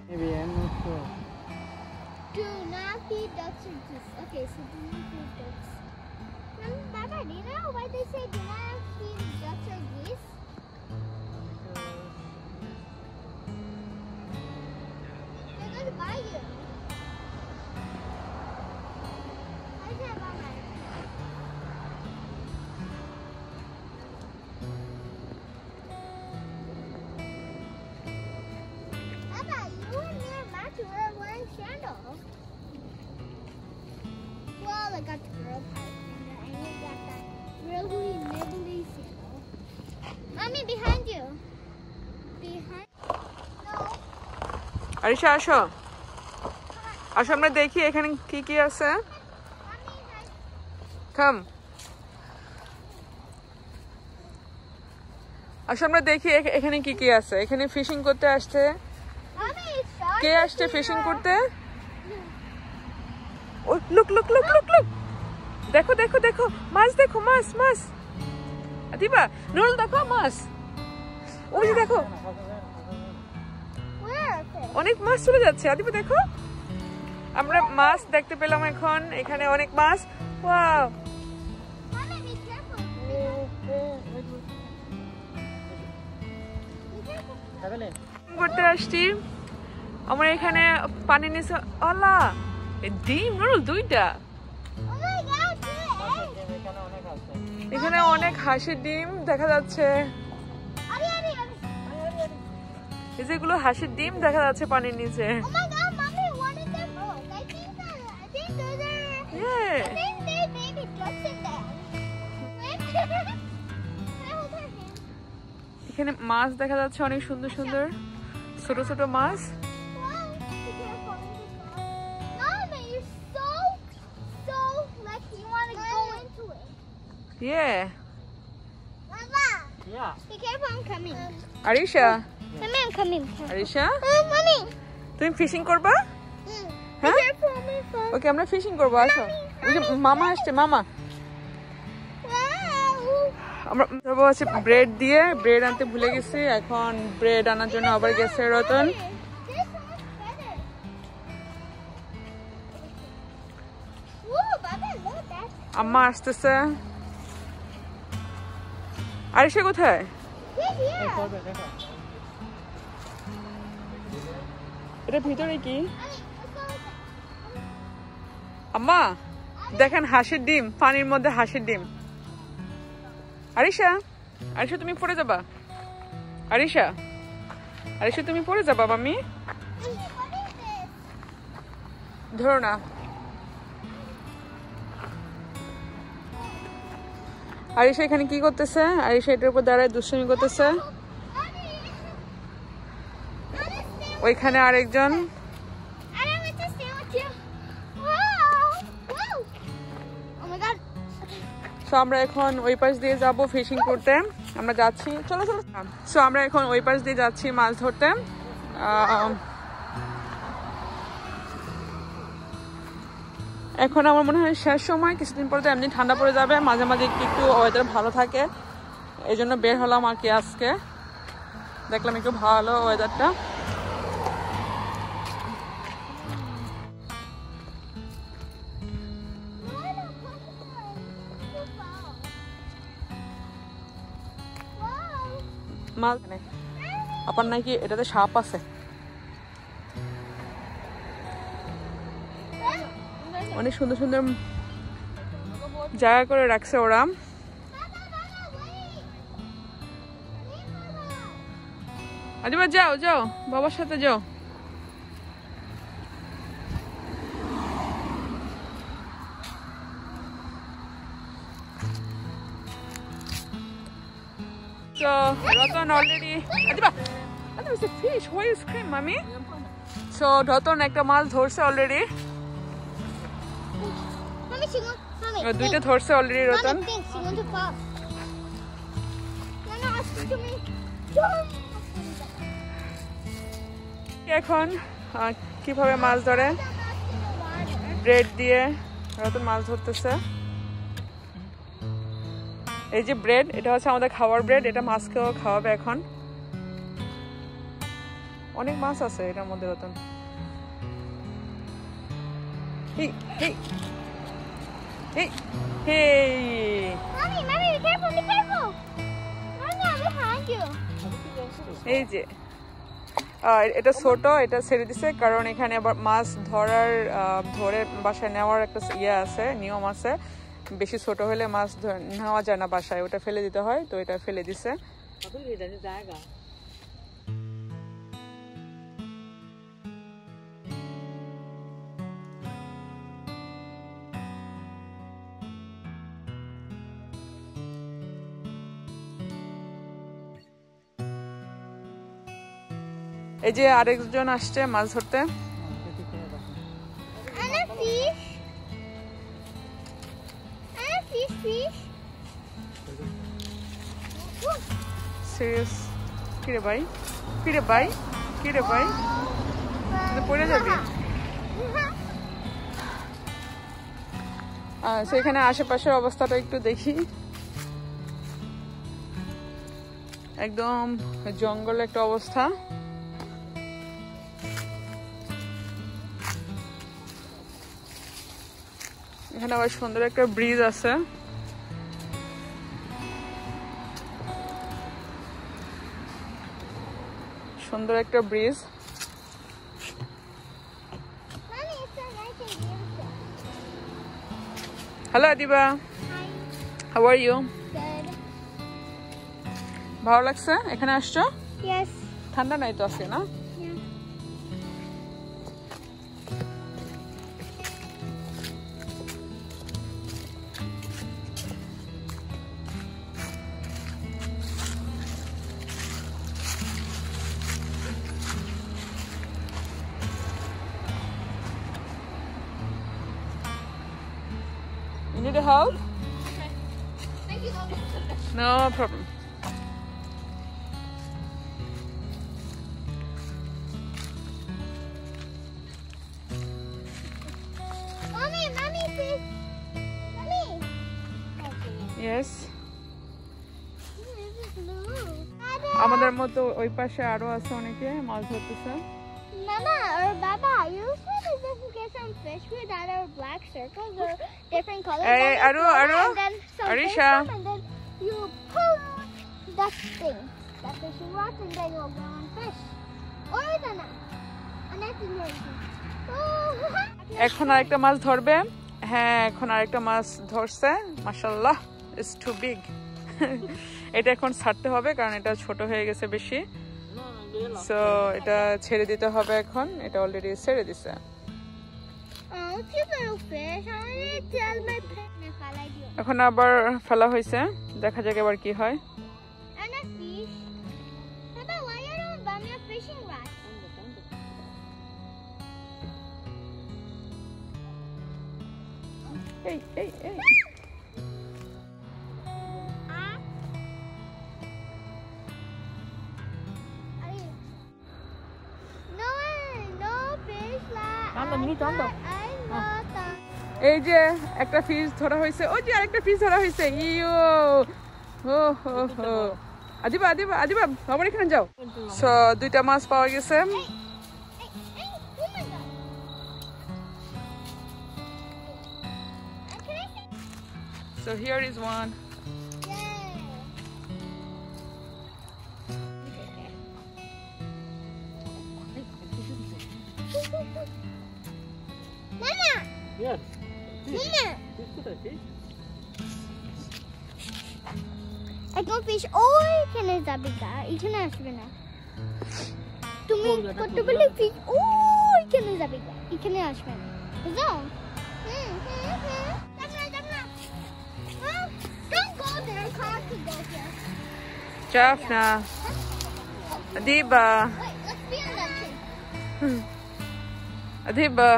Maybe I'm not sure. Do not feed ducks or geese. Okay, so do not feed ducks. Baba, do you know why they say do not feed ducks or geese? They're going to buy you. Why is that, Mama? Baba, you and your Matthew were wearing sandals. Well, I got the girl part and you got that really nibbly sandal. Mommy, behind you. Behind. No. Arisha আসো আসো আমরা দেখি এখানে কি কি আছে Mommy, hi. কাম আসো আমরা দেখি এখানে কি কি আছে এখানে ফিশিং করতে আসছে Mommy, it's shark. কে আসছে ফিশিং করতে ও look look look look look দেখো দেখো দেখো মাছ দেখো মাছ মাছ আদিবা নুরুল দেখো মাছ ওই যে দেখো Where is it? অনেক মাছ চলে যাচ্ছে আদিবা দেখো আমরা মাছ দেখতে পেলাম এখন এখানে অনেক মাছ wow Mommy, be careful. Be careful. করতে আসছি আমরা এখানে পানি নিচে আলা ডিম নুরুল দুইটা Oh my God, এখানে অনেক হাঁসের ডিম দেখা যাচ্ছে Ari, Ari, Ari. এই যেগুলো হাঁসের ডিম দেখা যাচ্ছে পানির নিচে Oh my God, Mommy, what is that book? I think those are. Yeah. I think they maybe ducks in there. Can I hold her hand? এখানে মাছ দেখা যাচ্ছে অনেক সুন্দর সুন্দর ছোট ছোট মাছ Wow, be careful. Mama, you're so lucky. You want to go into it. ইয়ে Mama, Yeah. be careful. I'm coming. Arisha Mommy, I'm coming. Arisha Mommy. তুমি ফিশিং করবা Be হ্যাঁ careful, Mommy. ওকে আমরা ফিশিং করবো আসো ওই যে মামা আসছে মামা Wow. আমরা ধরবো আছে ব্রেড দিয়ে ব্রেড আনতে ভুলে গেছি এখন ব্রেড আনার জন্য আবার গেছে Ratan This one's better. Whoa, Baba, look at that. আম্মা আসতেছে আরিশা কোথায় He's here. এটা ভিতরে কি Mommy, let's go with that. আম্মা দেখেন হাঁসের ডিম পানির মধ্যে হাঁসের ডিম আরিশা আরিশা তুমি পড়ে যাবা আরিশা আরিশা তুমি পড়ে যাবা মাম্মি What is this? ধরো না আরিশা এখানে কি করতেছে আরিশা এটার উপর দাঁড়ায় দুষ্টুমি করতেছে ওইখানে আরেকজন I don't want to stay with you. Wow. Whoa. Oh my God. So আমরা এখন ওই পাশ দিয়ে যাব ফিশিং করতে আমরা যাচ্ছি চলো চলো সো আমরা এখন ওই পাশ দিয়ে যাচ্ছি মাছ ধরতে এখন আমার মনে হয় শেষ সময় কিছুদিন পরে তো এমনি ঠান্ডা পড়ে যাবে মাঝে মাঝে একটু ওয়েদার ভালো থাকে এই জন্য বের হলাম আর কি আজকে দেখলাম একটু ভালো ওয়েদারটা মাছ আপার নাকি এটাতে সাপ আছে অনেক সুন্দর সুন্দর জায়গা করে রাখছে ওরা আদিবা যাও যাও বাবার সাথে যাও So, Ratan already. Adiba, there is a fish. Why you scream, mommy? So, Ratan একটা মাছ ধরছে already. Mommy, she wants. Mommy. দুইটা ধরছে already Ratan. Mommy, think she wants to fall. No, no, to me. এখন কিভাবে মাছ ধরে ব্রেড দিয়ে রতন মাছ ধরতেছে। এই যে ব্রেড, এটা হচ্ছে আমাদের খাওয়ার ব্রেড, এটা মাছকেও খাওয়াবে এখন। অনেক মাছ আছে এটার মধ্যে রতন। এই যে এটা ছোট, এটা ছেড়ে দিছে কারণ এখানে আবার মাছ ধরে বাসায় নেওয়ার একটা ইয়ে আছে, নিয়ম আছে। বেশি ছোট হলে মাছ নেওয়া যায় না বাসায়, ওটা ফেলে দিতে হয়, তো এটা ফেলে দিছে। এই যে আরেকজন আসছে মাছ ধরতে। সিরিয়াস? কিরে ভাই, কিরে ভাই, কিরে ভাই, পড়ে যাবি। সেখানে আশেপাশের অবস্থাটা একটু দেখি। একদম জঙ্গল একটা অবস্থা। এখানে আবার সুন্দর একটা ব্রিজ আছে। সুন্দর একটা bridge. Hello Adiba, how are you? ভালো লাগছে এখানে আসছো? ঠান্ডা নাই তো আজকে, না? You need a help? Thank you. No problem. Mommy, please. Mommy. Yes. This is blue. আমাদের মতো ওই পাশে আরো আছে অনেকে মাছ ধরতেছে। Mama or Baba, you said that you can get some fish food that are black circles or different colors. Hey, Aru, and then some Arisha. fish and then you pull that thing, that fishing rod, and then you'll go and fish. Or the net. A net is more easy. এখন আরেকটা মাছ ধরবে। হ্যাঁ, এখন আরেকটা মাছ ধরছে। মাশাআল্লাহ, it's two big. এটা এখন ছাড়তে হবে কারণ এটা ছোট হয়ে গেছে বেশি। সো এটা ছেড়ে দিতে হবে এখন। এটা অলরেডি ছেড়ে দিছে। Oh, cute little fish. I want to tell my parents. এখন আবার ফেলা হয়েছে, দেখা যাক এবার কি হয়। And a fish. Papa, why you don't buy me a fishing rod? এই এই এই এই যে একটা ফিশ ধরা হয়েছে, ওই যে আরেকটা ফিশ ধরা হয়েছে। ইয়ো ও হো হো, আদিবা আদিবা আদিবা বাবার এখানে যাও। সো দুইটা মাছ পাওয়া গেছে। So here is one. Mama! Yes. Mama! একদম ফিশ ওই এখানে যাবে গা, এখানে আসবে না। তুমি কতগুলো ফিশ ওইখানে যাবে গা, এখানে আসবে না, বুঝছো? Don't go there, car could go there. Jaffna. Adiba. Wait, let's be on that tree. Adiba.